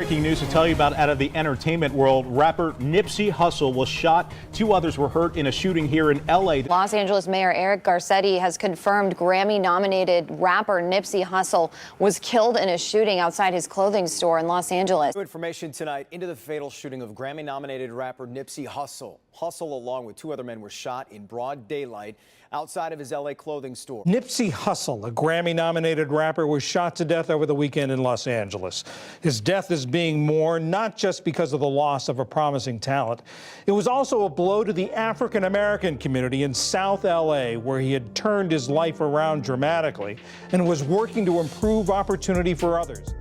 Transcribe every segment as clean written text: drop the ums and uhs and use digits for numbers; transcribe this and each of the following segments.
breaking news to tell you about out of the entertainment world. Rapper Nipsey Hussle was shot. 2 others were hurt in a shooting here in L.A. Los Angeles Mayor Eric Garcetti has confirmed Grammy-nominated rapper Nipsey Hussle was killed in a shooting outside his clothing store in Los Angeles. New information tonight into the fatal shooting of Grammy-nominated rapper Nipsey Hussle. Hussle, along with 2 other men, were shot in broad daylight outside of his L.A. clothing store. Nipsey Hussle, a Grammy-nominated rapper, was shot to death over the weekend in Los Angeles. His death is being mourned not just because of the loss of a promising talent. It was also a blow to the African-American community in South L.A., where he had turned his life around dramatically and was working to improve opportunity for others.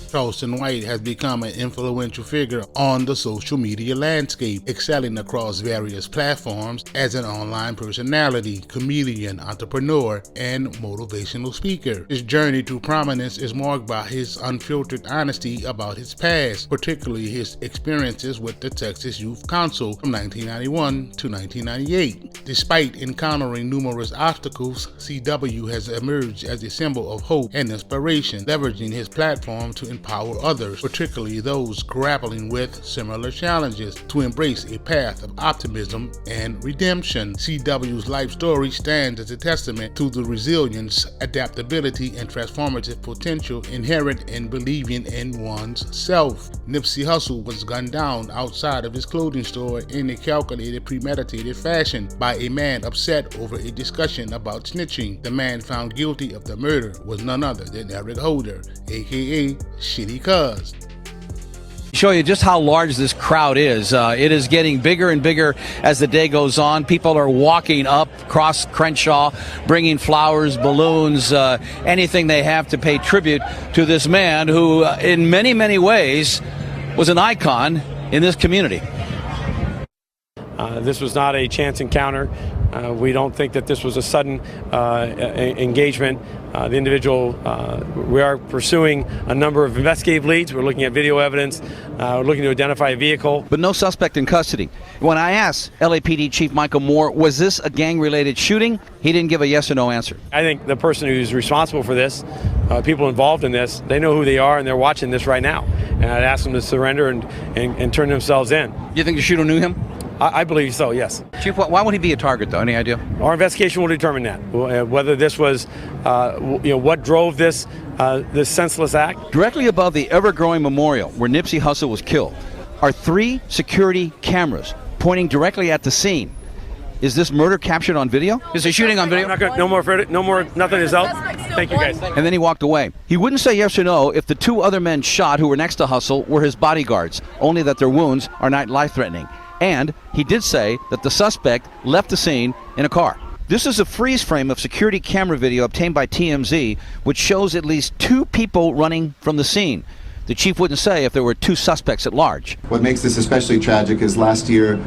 Charleston White has become an influential figure on the social media landscape, excelling across various platforms as an online personality, comedian, entrepreneur, and motivational speaker. His journey to prominence is marked by his unfiltered honesty about his past, particularly his experiences with the Texas Youth Council from 1991 to 1998. Despite encountering numerous obstacles, CW has emerged as a symbol of hope and inspiration, leveraging his platform to empower others, particularly those grappling with similar challenges, to embrace a path of optimism and redemption. CW's life story stands as a testament to the resilience, adaptability, and transformative potential inherent in believing in one's self. Nipsey Hussle was gunned down outside of his clothing store in a calculated, premeditated fashion by a man upset over a discussion about snitching. The man found guilty of the murder was none other than Eric Holder, aka Shitty Cuz. Show you just how large this crowd is. It is getting bigger and bigger as the day goes on. People are walking up across Crenshaw, bringing flowers, balloons, anything they have to pay tribute to this man who, in many, many ways, was an icon in this community. This was not a chance encounter. We don't think that this was a sudden engagement. The individual, we are pursuing a number of investigative leads. We're looking at video evidence. We're looking to identify a vehicle. But no suspect in custody. When I asked LAPD Chief Michael Moore, was this a gang-related shooting? He didn't give a yes or no answer. I think the person who's responsible for this, people involved in this, they know who they are and they're watching this right now. And I'd ask them to surrender and turn themselves in. You think the shooter knew him? I believe so, yes. Chief, why would he be a target, though? Any idea? Our investigation will determine that. Whether this was, what drove this senseless act. Directly above the ever-growing memorial where Nipsey Hussle was killed are 3 security cameras pointing directly at the scene. Is this murder captured on video? Is he shooting on video? No more, nothing is out. Thank you, guys. And then he walked away. He wouldn't say yes or no if the 2 other men shot who were next to Hussle were his bodyguards, only that their wounds are not life-threatening. And he did say that the suspect left the scene in a car. This is a freeze frame of security camera video obtained by TMZ, which shows at least 2 people running from the scene. The chief wouldn't say if there were 2 suspects at large. What makes this especially tragic is last year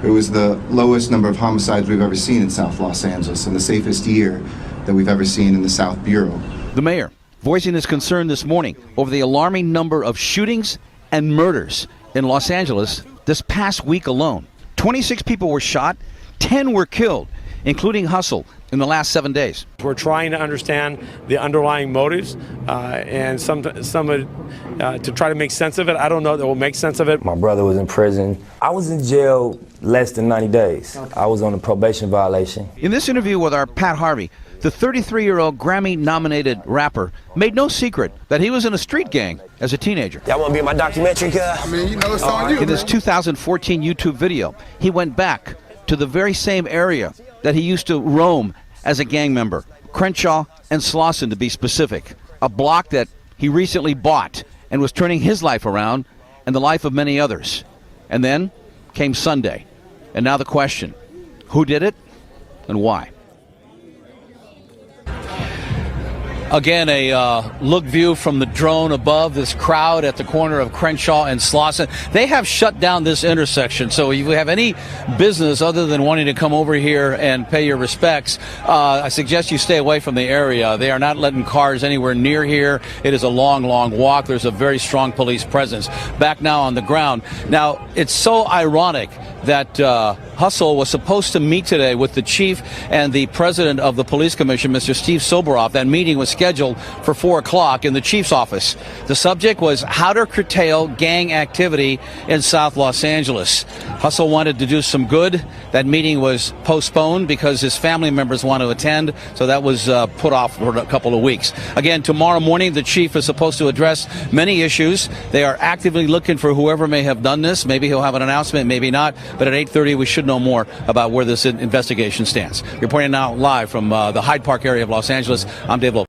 it was the lowest number of homicides we've ever seen in South Los Angeles and the safest year that we've ever seen in the South Bureau. The mayor voicing his concern this morning over the alarming number of shootings and murders in Los Angeles this past week alone. 26 people were shot, 10 were killed, including Hussle, in the last 7 days. We're trying to understand the underlying motives and some to try to make sense of it. I don't know that we'll make sense of it. My brother was in prison. I was in jail less than 90 days. I was on a probation violation. In this interview with our Pat Harvey, the 33-year-old Grammy-nominated rapper made no secret that he was in a street gang as a teenager. Y'all want to be in my documentary, cuz? I mean, you know, it's on you, in his 2014 YouTube video, he went back to the very same area that he used to roam as a gang member, Crenshaw and Slauson to be specific, a block that he recently bought and was turning his life around and the life of many others. And then came Sunday, and now the question, who did it and why? Again, a look view from the drone above this crowd at the corner of Crenshaw and Slauson. They have shut down this intersection, so if you have any business other than wanting to come over here and pay your respects, I suggest you stay away from the area. They are not letting cars anywhere near here. It is a long, long walk. There's a very strong police presence. Back now on the ground. Now, it's so ironic that Hussle was supposed to meet today with the chief and the president of the police commission, Mr. Steve Soboroff. That meeting was scheduled for 4 o'clock in the chief's office. The subject was how to curtail gang activity in South Los Angeles. Hussle wanted to do some good. That meeting was postponed because his family members want to attend, so that was put off for a couple of weeks. Again, tomorrow morning, the chief is supposed to address many issues. They are actively looking for whoever may have done this. Maybe he'll have an announcement, maybe not. But at 8:30, we should know more about where this investigation stands. Reporting now live from the Hyde Park area of Los Angeles, I'm Dave Lowe.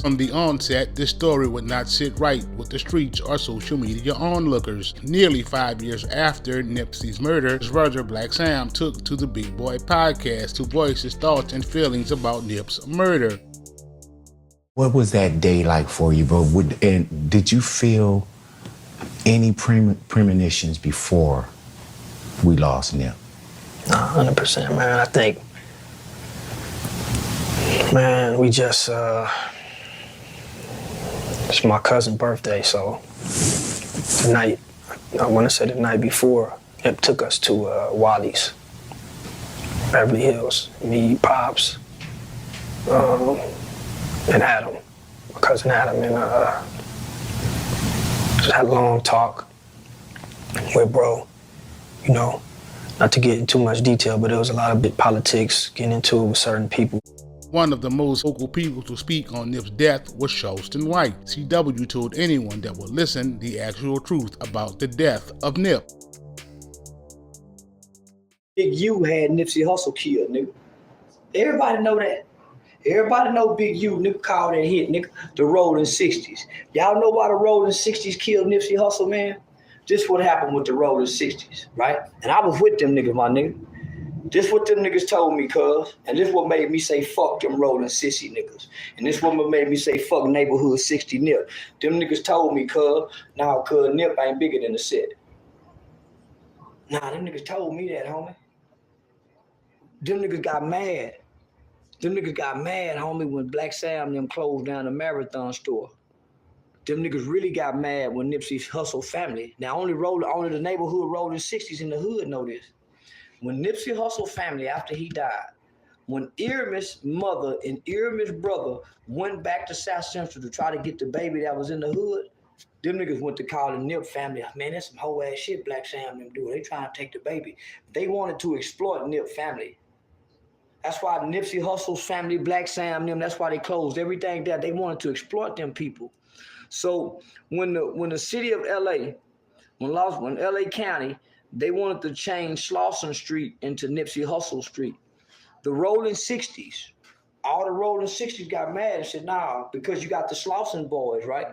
From the onset, this story would not sit right with the streets or social media onlookers. Nearly 5 years after Nipsey's murder, his brother Black Sam took to the Big Boy podcast to voice his thoughts and feelings about Nip's murder. What was that day like for you, bro? And did you feel any premonitions before we lost Nip? 100%, man. I think, man, we just, it's my cousin's birthday, so the night, I want to say the night before, Nip took us to Wally's, Beverly Hills, me, Pops, and Adam, my cousin Adam, and just had a long talk with bro, you know, not to get into too much detail, but there was a lot of big politics getting into it with certain people. One of the most vocal people to speak on Nip's death was Charleston White. CW told anyone that would listen the actual truth about the death of Nip. Big U had Nipsey Hussle killed, nigga. Everybody know that. Everybody know Big U, nigga, called that hit, nigga, the Rolling 60s. Y'all know why the Rolling 60s killed Nipsey Hussle, man? This what happened with the Rolling 60s, right? And I was with them niggas, my nigga. This what them niggas told me, cuz. And this what made me say, fuck them Rolling Sissy niggas. And this what made me say, fuck Neighborhood 60 Nip. Them niggas told me, cuz, nah, cuz Nip ain't bigger than the set. Nah, them niggas told me that, homie. Them niggas got mad. Them niggas got mad, homie, when Black Sam them closed down the Marathon store. Them niggas really got mad when Nipsey Hussle family. Now only the neighborhood Rolling 60s in the hood know this. When Nipsey Hussle family, after he died, when Irma's mother and Irma's brother went back to South Central to try to get the baby that was in the hood, them niggas went to call the Nip family. Man, that's some whole ass shit Black Sam them do. They trying to take the baby. They wanted to exploit Nip family. That's why Nipsey Hussle's family, Black Sam them, that's why they closed everything down. They wanted to exploit them people. So when the city of LA, when LA County, they wanted to change Slauson Street into Nipsey Hussle Street. The Rolling 60s, all the Rolling 60s got mad and said, nah, because you got the Slauson boys, right?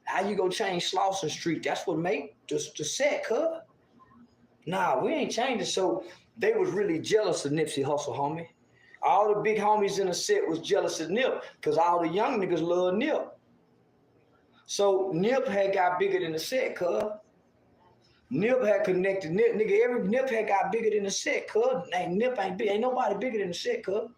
How you gonna change Slauson Street? That's what make the set, cuz. Nah, we ain't changing. So they was really jealous of Nipsey Hussle, homie. All the big homies in the set was jealous of Nip because all the young niggas love Nip. So Nip had got bigger than the set, cuz. Nip had connected Nip, nigga. Every Nip had got bigger than the set, cuz. Nip ain't big. Ain't nobody bigger than the set, cuz.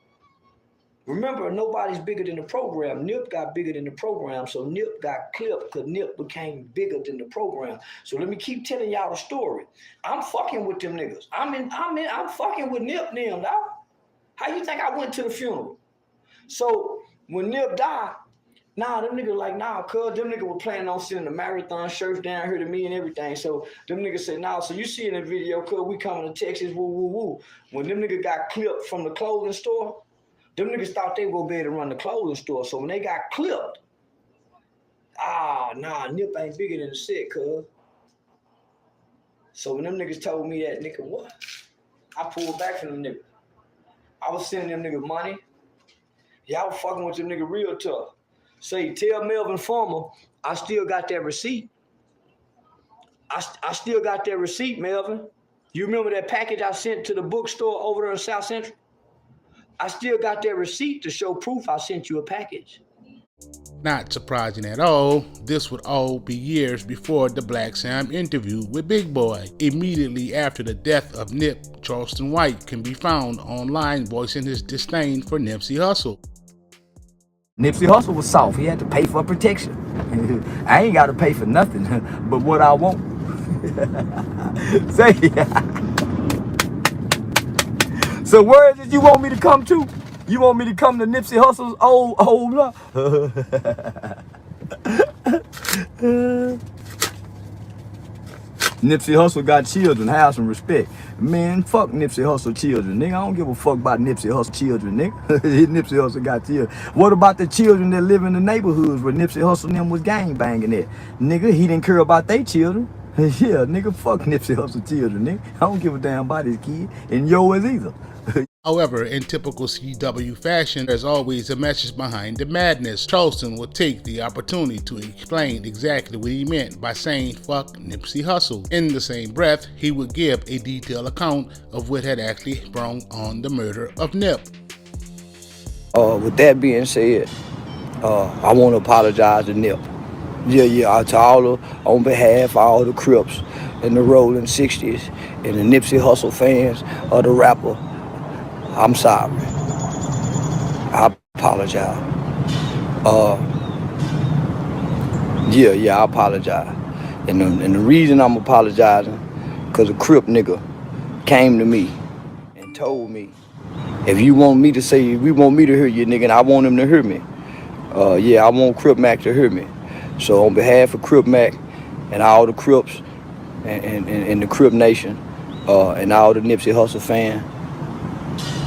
Remember, nobody's bigger than the program. Nip got bigger than the program, so Nip got clipped because Nip became bigger than the program. So let me keep telling y'all the story. I'm fucking with them niggas. I'm fucking with Nip them, dog. How you think I went to the funeral? So when Nip died, nah, them niggas like, nah, cuz them niggas were planning on sending the Marathon shirts down here to me and everything. So them niggas said, nah, so you see in the video, cuz we coming to Texas, woo, woo, woo. When them niggas got clipped from the clothing store, them niggas thought they were going to be able to run the clothing store. So when they got clipped, nah, Nip ain't bigger than the set, cuz. So when them niggas told me that, nigga, what? I pulled back from them niggas. I was sending them niggas money. Yeah, I was fucking with them niggas real tough. Say, tell Melvin Farmer, I still got that receipt. I still got that receipt, Melvin. You remember that package I sent to the bookstore over there in South Central? I still got that receipt to show proof I sent you a package. Not surprising at all, this would all be years before the Black Sam interview with Big Boy. Immediately after the death of Nip, Charleston White can be found online voicing his disdain for Nipsey Hussle. Nipsey Hussle was soft. He had to pay for protection. I ain't got to pay for nothing but what I want. Say, so where is it you want me to come to? You want me to come to Nipsey Hussle's old Nipsey Hussle got children, have some respect. Man, fuck Nipsey Hussle children, nigga. I don't give a fuck about Nipsey Hussle children, nigga. Nipsey Hussle got children. What about the children that live in the neighborhoods where Nipsey Hussle and them was gang banging at? Nigga, he didn't care about their children. Yeah, nigga, fuck Nipsey Hussle children, nigga. I don't give a damn about his kid, and yours either. However, in typical CW fashion, there's always a message behind the madness. Charleston would take the opportunity to explain exactly what he meant by saying fuck Nipsey Hussle. In the same breath, he would give a detailed account of what had actually brought on the murder of Nip. With that being said, I want to apologize to Nip. Yeah, to on behalf of all the Crips and the Rolling 60s and the Nipsey Hussle fans of the rapper, I'm sorry. I apologize. I apologize. And the reason I'm apologizing, because a Crip nigga came to me and told me, if you want me to say, we want me to hear you, nigga, and I want him to hear me. I want Crip Mac to hear me. So on behalf of Crip Mac and all the Crips and the Crip Nation and all the Nipsey Hussle fans,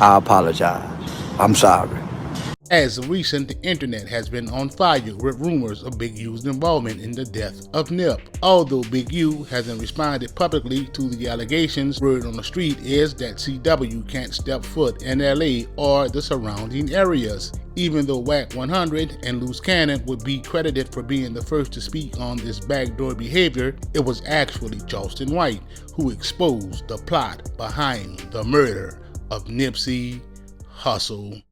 I apologize. I'm sorry. As of recent, the internet has been on fire with rumors of Big U's involvement in the death of Nip. Although Big U hasn't responded publicly to the allegations, word on the street is that CW can't step foot in LA or the surrounding areas. Even though Wack 100 and Loose Cannon would be credited for being the first to speak on this backdoor behavior, it was actually Charleston White who exposed the plot behind the murder of Nipsey Hussle.